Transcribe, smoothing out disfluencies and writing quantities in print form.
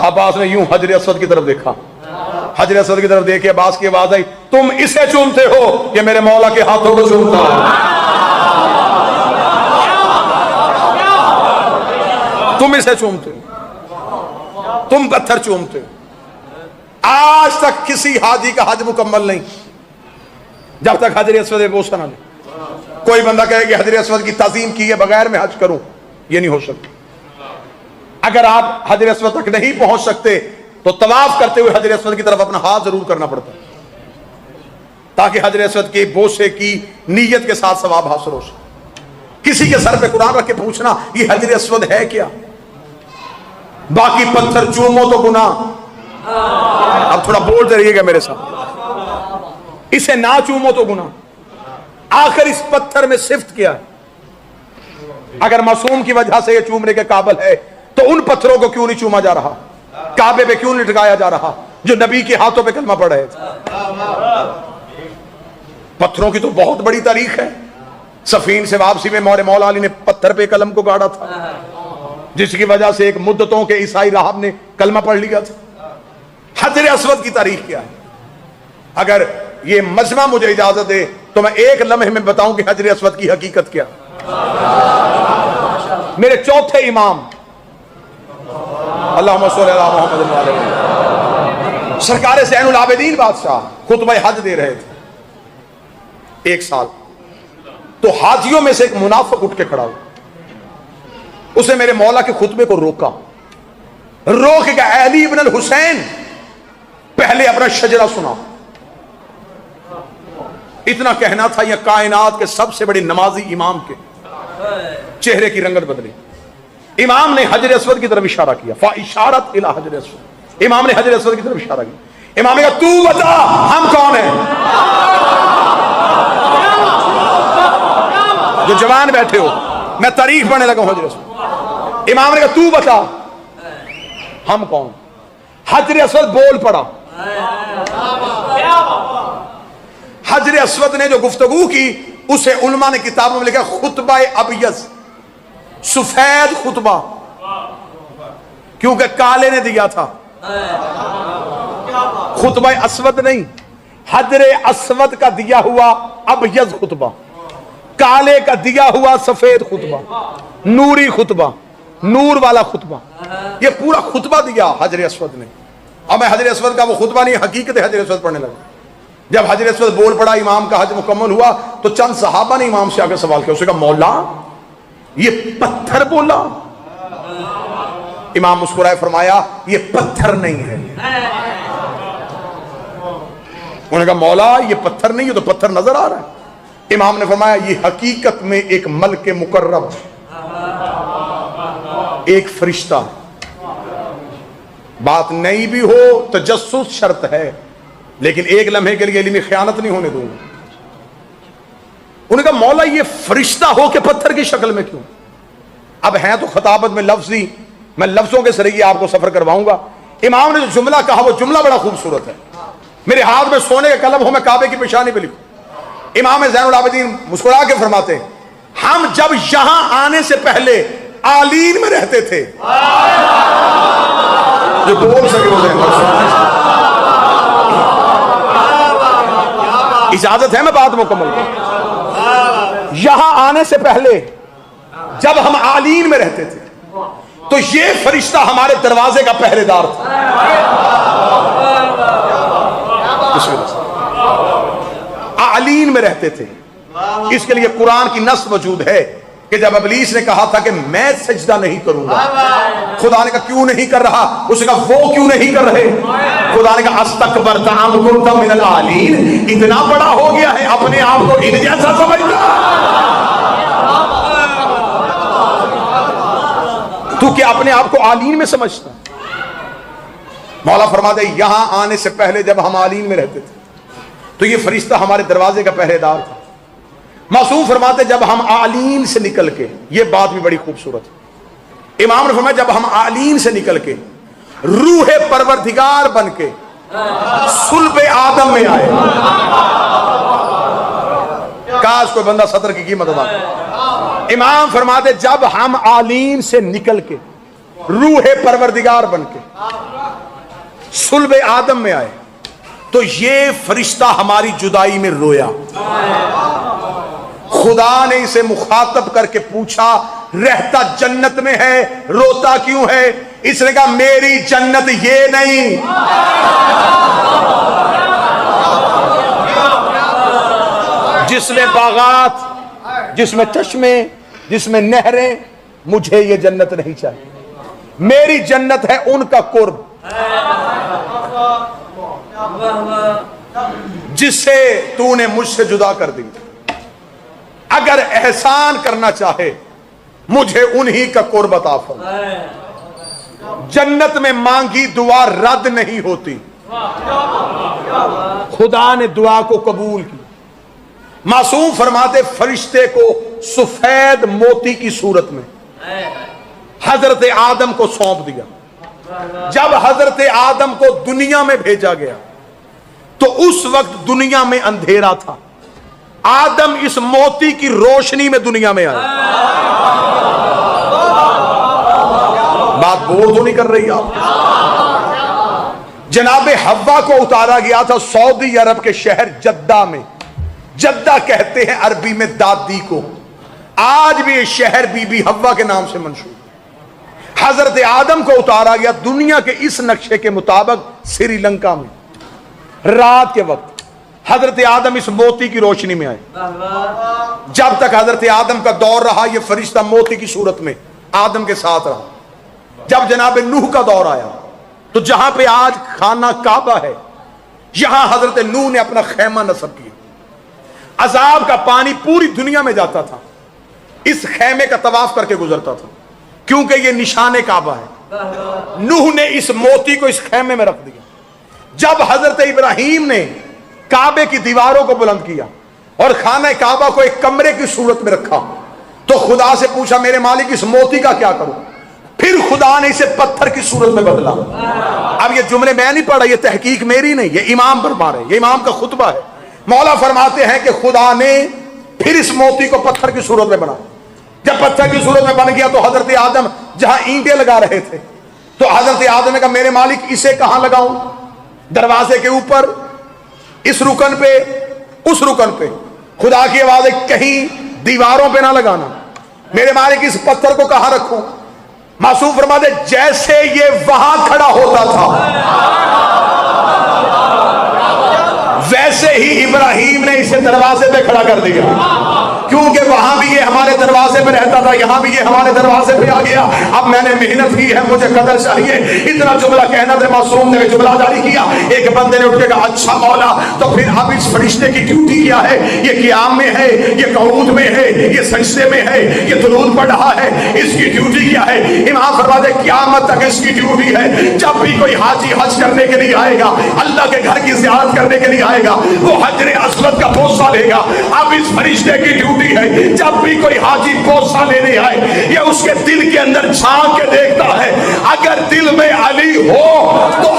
अब्बास ने यूं हजर अस्वद की तरफ देखा, हजर अस्वद की तरफ देखे अब्बास की आवाज आई, तुम इसे चूमते हो, ये मेरे मौला के हाथों को चूमता है। तुम इसे चूमते हो, तुम पत्थर चूमते हो। आज तक किसी हाजी का हज मुकम्मल नहीं जब तक हजर अस्वद बोसा ना ले। कोई बंदा कहे कि हजर अस्वद की ताजीम किए बगैर मैं हज करूं, यह नहीं हो सकता। अगर आप हजर अस्वद तक नहीं पहुंच सकते तो तवाफ करते हुए हजर अस्वद की तरफ अपना हाथ जरूर करना पड़ता है, ताकि हजर अस्वद के बोसे की नीयत के साथ सवाब हासिल हो सके। किसी के सर पे कुरान रख के पूछना ये हजर अस्वद है क्या, बाकी पत्थर चूमो तो गुनाह। अब थोड़ा बोलते रहिएगा मेरे साथ, इसे ना चूमो तो गुनाह। आखिर इस पत्थर में सिफ्त क्या है? अगर मासूम की वजह से यह चूमने के काबिल है तो उन पत्थरों को क्यों नहीं चूमा जा रहा, काबे पे क्यों नहीं लटकाया जा रहा जो नबी के हाथों पे कलमा पढ़ रहे थे। पत्थरों की तो बहुत बड़ी तारीख है। सफीन से वापसी में मौला अली ने पत्थर पे कलम को गाड़ा था, जिसकी वजह से एक मुद्दतों के ईसाई राहब ने कलमा पढ़ लिया था। हजर अस्वद की तारीख क्या है? अगर ये मजमा मुझे इजाजत दे तो मैं एक लम्हे में बताऊं कि हजर अस्वद की हकीकत क्या। मेरे चौथे इमाम अल्लाहुम्मा सल्ली अला मुहम्मद व अलैहि सरकार ज़ैनुल आबिदीन बादशाह खुतबा हज दे रहे थे एक साल। तो हाजियों में से एक मुनाफिक उठ के खड़ा हुआ, उसे मेरे मौला के खुतबे को रोक के अली इब्न अल हुसैन पहले अपना शजरा सुना। इतना कहना था यह कायनात के सबसे बड़े नमाजी इमाम के चेहरे की रंगत बदली। इमाम ने हजर अस्वद की तरफ इशारा किया, फा इशारत इला हजर अस्वद। इमाम ने हजर अस्वद की तरफ इशारा किया। इमाम ने कहा तू बता हम कौन है? जो जवान बैठे हो, मैं तारीफ पढ़ने लगा हजर अस्वद। इमाम ने कहा तू बता हम कौन? हजर अस्वद बोल पड़ा। हजर अस्वद ने जो गुफ्तगू की उसे उलमा ने किताबों में लिखा खुतबा अबयज़, सफेद खुतबा, क्योंकि काले ने दिया था। खुतबा अस्वद नहीं, हजर अस्वद का दिया हुआ अबयज़ खुतबा, काले का दिया हुआ सफेद खुतबा, नूरी खुतबा, नूर वाला खुतबा। ये पूरा खुतबा दिया हजर अस्वद ने। अब मैं हजर अस्वद का वो खुतबा नहीं, हकीकत हजर अस्वद पढ़ने लगा। जब हजर अस्वद बोल पड़ा, इमाम का हज मुकम्मल हुआ तो चंद सहाबा ने इमाम से आकर सवाल किया। उसने कहा मौला ये पत्थर बोला? इमाम मुस्कुराए, फरमाया ये पत्थर नहीं है। उन्होंने कहा मौला ये पत्थर नहीं है, तो पत्थर नजर आ रहा है। इमाम ने फरमाया ये हकीकत में एक मलक मुकर्रम, एक फरिश्ता। बात नहीं भी हो तजस्सुस शर्त है, लेकिन एक लम्हे के लिए इल्मी खयानत नहीं होने दूंगा। उन्होंने कहा मौला ये फरिश्ता हो के पत्थर की शक्ल में क्यों? अब है तो खताबत में लफ्जी, मैं लफ्जों के जरिए आपको सफर करवाऊंगा। इमाम ने जो जुमला कहा वो जुमला बड़ा खूबसूरत है। मेरे हाथ में सोने का कलम हो, मैं काबे की पेशानी पे लिखूं। इमाम ज़ैनुल आबिदीन मुस्कुरा के फरमाते हैं हम जब यहां आने से पहले आलीन में रहते थे। जो बोल सके वो इजाजत है, मैं बात मुकम्मल करूं। यहां आने से पहले जब हम आलीन में रहते थे तो ये फरिश्ता हमारे दरवाजे का पहरेदार था। आलीन में रहते थे। इसके लिए कुरान की नस मौजूद है कि जब इब्लीस ने कहा था कि मैं सजदा नहीं करूंगा, खुदा ने कहा क्यों नहीं कर रहा? उसने कहा वो क्यों नहीं कर रहे? खुदा ने कहा अस्तकबरता अम कुंता मिनल आलीन, इतना बड़ा हो गया है अपने आप को इन जैसा समझता, तू क्या अपने आप को आलीन में समझता? मौला फरमाते यहां आने से पहले जब हम आलीन में रहते थे तो ये फरिश्ता हमारे दरवाजे का पहरेदार था। मासूम फरमाते जब हम आलीन से निकल के, ये बात भी बड़ी खूबसूरत है, इमाम ने फरमाया जब हम आलीन से निकल के रूह परवरदिगार बन के सुल्ब आदम में आए। काश कोई बंदा सतर की कीमत अदा करे। इमाम फरमाते जब हम आलीन से निकल के रूह परवरदिगार बन के सुल्ब आदम में आए तो ये फरिश्ता हमारी जुदाई में रोया। खुदा ने इसे मुखातब करके पूछा, रहता जन्नत में है, रोता क्यों है? इसने कहा मेरी जन्नत ये नहीं, जिसमें बागात, जिसमें चश्मे, जिसमें नहरें, मुझे ये जन्नत नहीं चाहिए। मेरी जन्नत है उनका कुर्ब, जिससे तूने मुझसे जुदा कर दी। अगर एहसान करना चाहे मुझे उन्हीं का कुर्ब अता फरमा। जन्नत में मांगी दुआ रद्द नहीं होती। खुदा ने दुआ को कबूल की। मासूम फरमाते फरिश्ते को सफेद मोती की सूरत में हजरत आदम को सौंप दिया। जब हजरत आदम को दुनिया में भेजा गया तो उस वक्त दुनिया में अंधेरा था। आदम इस मोती की रोशनी में दुनिया में आए। बात बोर तो नहीं कर रही आप? जनाबे हव्वा को उतारा गया था सऊदी अरब के शहर जद्दा में। जद्दा कहते हैं अरबी में दादी को। आज भी ये शहर बीबी हव्वा के नाम से मंसूब। हजरत आदम को उतारा गया दुनिया के इस नक्शे के मुताबिक श्रीलंका में। रात के वक्त हजरत आदम इस मोती की रोशनी में आए। जब तक हजरत आदम का दौर रहा यह फरिश्ता मोती की सूरत में आदम के साथ रहा। जब जनाब नूह का दौर आया तो जहां पे आज खाना काबा है, यहां हजरत नूह ने अपना खैमा नस्ब किया। अजाब का पानी पूरी दुनिया में जाता था, इस खैमे का तवाफ करके गुजरता था, क्योंकि यह निशाने काबा है। नूह ने इस मोती को इस खैमे में रख दिया। जब हजरत इब्राहिम ने काबे की दीवारों को बुलंद किया और खाना काबा को एक कमरे की सूरत में रखा तो खुदा से पूछा मेरे मालिक इस मोती का क्या करूं? फिर खुदा ने इसे पत्थर की सूरत में बदला। अब ये जुमले मैं नहीं पढ़ा, ये तहकीक मेरी नहीं, ये इमाम फरमा रहे, ये इमाम का खुतबा है। मौला फरमाते हैं कि खुदा ने फिर इस मोती को पत्थर की सूरत में बना। जब पत्थर की सूरत में बन गया तो हजरत आदम जहां ईंटें लगा रहे थे तो हजरत आदम ने कहा मेरे मालिक इसे कहां लगाऊं? दरवाजे के ऊपर, इस रुकन पे, उस रुकन पे। खुदा की आवाज है कहीं दीवारों पे ना लगाना। मेरे मालिक इस पत्थर को कहां रखूं? मासूम फरमाते जैसे ये वहां खड़ा होता था वैसे ही इब्राहिम ने इसे दरवाजे पे खड़ा कर दिया, क्योंकि वहां भी ये हमारे दरवाजे पे रहता था, यहां भी ये हमारे दरवाजे पे आ गया। अब मैंने मेहनत की है, मुझे कदर चाहिए। इतना जुमला कहना था, मासूम ने जुमला जारी किया। एक बंदे ने उठ के कहा अच्छा मौला, तो फिर अब इस फरिश्ते की ड्यूटी क्या है? ये क़ियाम में है, ये कऊद में है, ये सजदे में है, ये दुरूद पढ़ रहा है, इसकी ड्यूटी क्या है? इमाम फरमाते क़यामत तक इसकी ड्यूटी है। जब भी कोई हाजी हज करने के लिए आएगा, अल्लाह के घर की ज़ियारत करने के लिए आएगा, वो हजरे अस्वद का बोसा लेगा। अब इस फरिश्ते की ड्यूटी है जब भी कोई हाजी बोसा लेने आए ये उसके दिल के अंदर झांक के देखता है। अगर दिल में अली हो तो